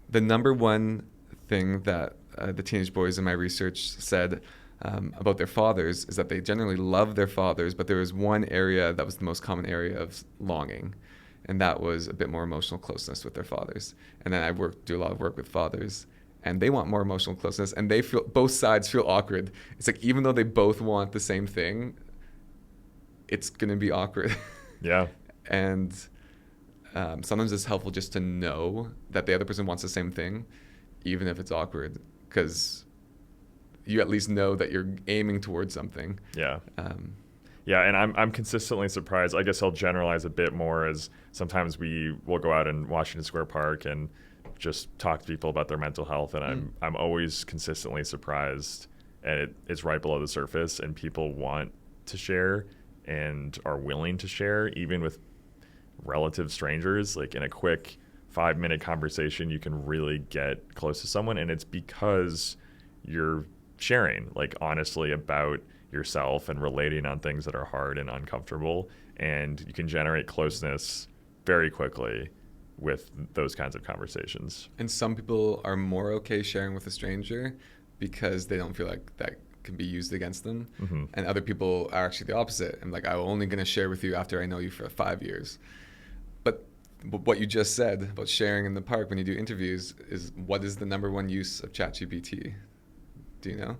The number one thing that the teenage boys in my research said about their fathers is that they generally love their fathers, but there was one area that was the most common area of longing, and that was a bit more emotional closeness with their fathers. And then I do a lot of work with fathers, and they want more emotional closeness, and they feel, both sides feel awkward. It's like, even though they both want the same thing, it's gonna be awkward. Yeah. And sometimes it's helpful just to know that the other person wants the same thing, even if it's awkward, because you at least know that you're aiming towards something. Yeah. Yeah, and I'm consistently surprised. I guess I'll generalize a bit more as sometimes we will go out in Washington Square Park and just talk to people about their mental health, and I'm always consistently surprised, and it's right below the surface, and people want to share and are willing to share, even with relative strangers. Like in a quick 5-minute conversation, you can really get close to someone, and it's because you're sharing like honestly about yourself and relating on things that are hard and uncomfortable, and you can generate closeness very quickly with those kinds of conversations. And some people are more okay sharing with a stranger because they don't feel like that can be used against them. Mm-hmm. And other people are actually the opposite. I'm like, I'm only going to share with you after I know you for 5 years. But what you just said about sharing in the park when you do interviews is, what is the number one use of ChatGPT? Do you know?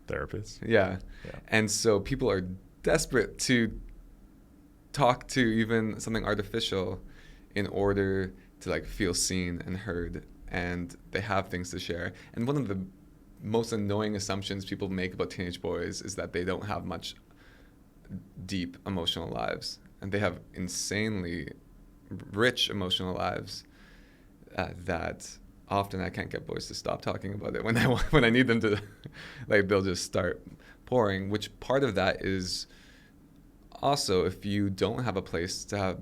Therapists. Yeah. Yeah. And so people are desperate to talk to even something artificial in order to like feel seen and heard, and they have things to share. And one of the most annoying assumptions people make about teenage boys is that they don't have much deep emotional lives, and they have insanely rich emotional lives that often I can't get boys to stop talking about it when I need them to. Like, they'll just start pouring, which part of that is also, if you don't have a place to have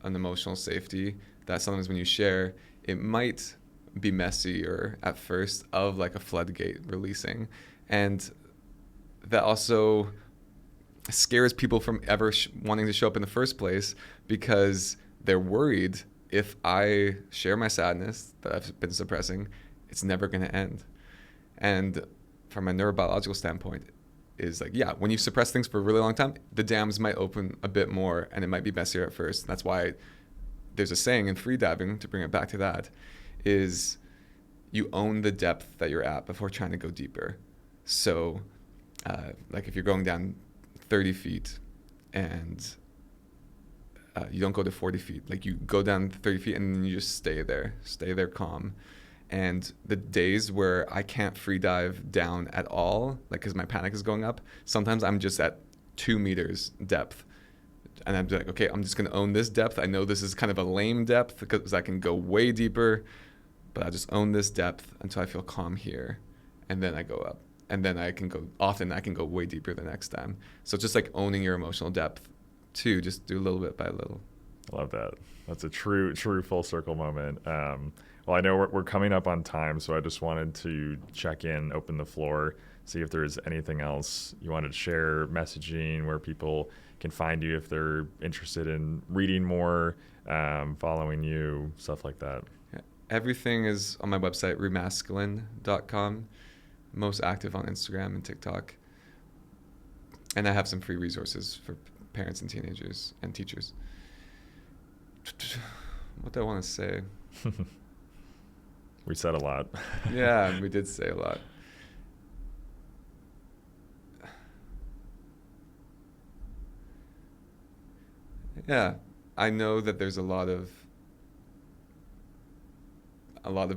an emotional safety, that sometimes when you share, it might be messy or at first of like a floodgate releasing, and that also scares people from ever wanting to show up in the first place, because they're worried, if I share my sadness that I've been suppressing, it's never going to end. And from a neurobiological standpoint, is like, yeah, when you suppress things for a really long time, the dams might open a bit more, and it might be messier at first. And that's why there's a saying in freediving, to bring it back to that, is you own the depth that you're at before trying to go deeper. So like if you're going down 30 feet and you don't go to 40 feet, like you go down 30 feet and then you just stay there calm. And the days where I can't free dive down at all, like because my panic is going up, sometimes I'm just at 2 meters depth. And I'm like, okay, I'm just going to own this depth. I know this is kind of a lame depth because I can go way deeper, but I just own this depth until I feel calm here. And then I go up. And then I can go way deeper the next time. So it's just like owning your emotional depth too, just do a little bit by little. I love that. That's a true full circle moment. Well, I know we're coming up on time, so I just wanted to check in, open the floor, see if there's anything else you wanted to share, messaging, where people can find you if they're interested in reading more, following you, stuff like that. Everything is on my website, remasculine.com. Most active on Instagram and TikTok. And I have some free resources for parents and teenagers and teachers. What do I want to say? We said a lot. Yeah, we did say a lot. Yeah, I know that there's a lot of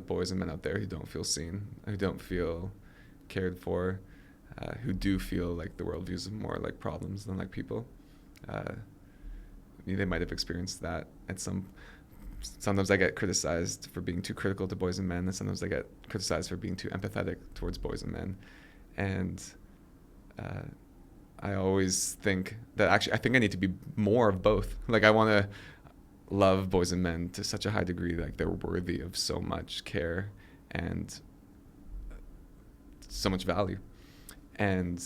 boys and men out there who don't feel seen, who don't feel cared for, who do feel like the world views them more like problems than like people. They might have experienced that at some sometimes I get criticized for being too critical to boys and men, and sometimes I get criticized for being too empathetic towards boys and men. And I always think that actually I think I need to be more of both. Like, I want to love boys and men to such a high degree, like they're worthy of so much care and so much value. And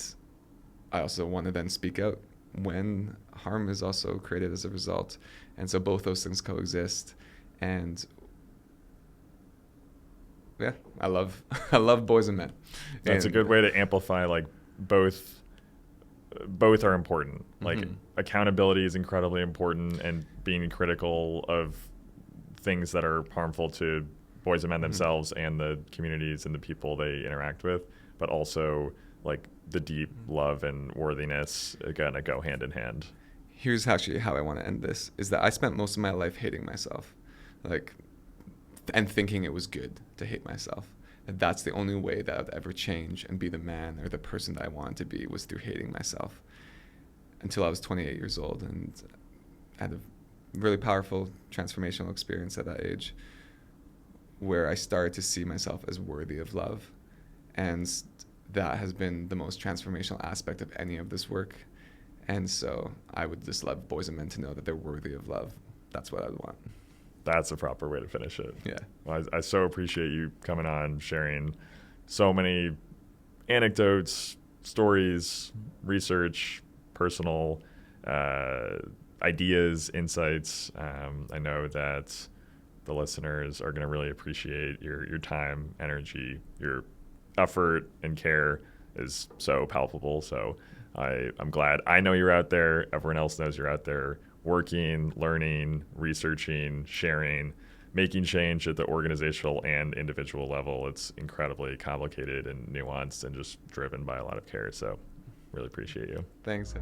I also want to then speak out when harm is also created as a result. And so both those things coexist. And yeah, I love boys and men. That's a good way to amplify, like, both are important. Like, accountability is incredibly important, and being critical of things that are harmful to boys and men themselves and the communities and the people they interact with, but also, like, the deep love and worthiness are gonna go hand in hand. Here's actually how I want to end this, is that I spent most of my life hating myself, like, and thinking it was good to hate myself. And that's the only way that I'd ever change and be the man or the person that I wanted to be, was through hating myself. Until I was 28 years old, and I had a really powerful transformational experience at that age, where I started to see myself as worthy of love. And that has been the most transformational aspect of any of this work. And so I would just love boys and men to know that they're worthy of love. That's what I'd want. That's a proper way to finish it. Yeah. Well, I so appreciate you coming on, sharing so many anecdotes, stories, research, personal ideas, insights. I know that the listeners are going to really appreciate your time, energy, your effort and care is so palpable. So I'm glad. I know you're out there. Everyone else knows you're out there working, learning, researching, sharing, making change at the organizational and individual level. It's incredibly complicated and nuanced and just driven by a lot of care. So really appreciate you. Thanks.